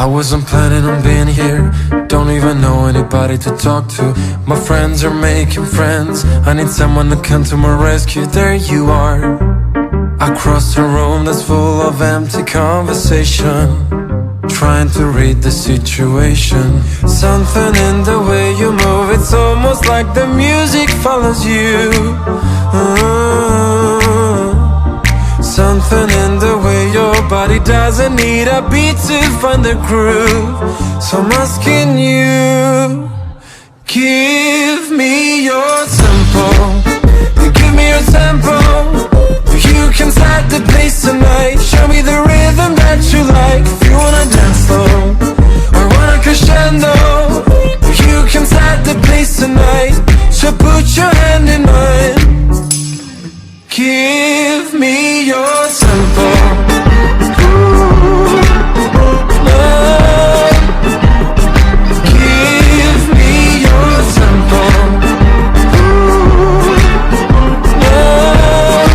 I wasn't planning on being here. Don't even know anybody to talk to. My friends are making friends. I need someone to come to my rescue. There you are. I crossed a room that's full of empty conversation, trying to read the situation. Something in the way you move, it's almost like the music follows you. Something in the way your body doesn't need a beat to find the groove. So I'm asking you, give me your tempo. Give me your tempo. You can set the pace tonight. Show me the rhythm that you like. If you wanna dance slow or wanna crescendo, you can set the pace tonight. So put your hand in mine. Give me your tempo. Ooh, love. Give me your tempo. Ooh, love.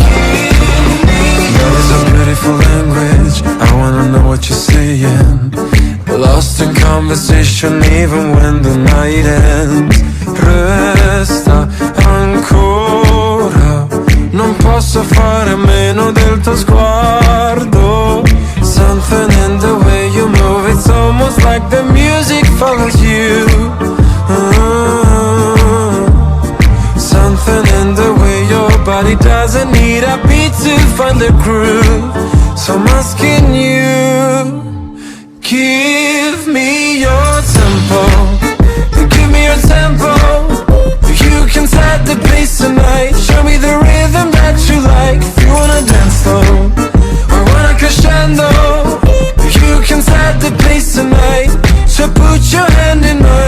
Give me your tempo. It's a beautiful language. I wanna know what you're saying. Lost in conversation even when the night ends. Resta ancora, non posso fare a meno del tuo sguardo. Something in the way you move, it's almost like the music follows you. Something in the way your body doesn't need a beat to find the groove. So I'm asking you, give me your tempo. Give me your tempo. You can set the pace tonight. Show me the rhythm that you like. If you wanna dance slow or wanna crescendo, you can set the pace tonight. So put your hand in mine.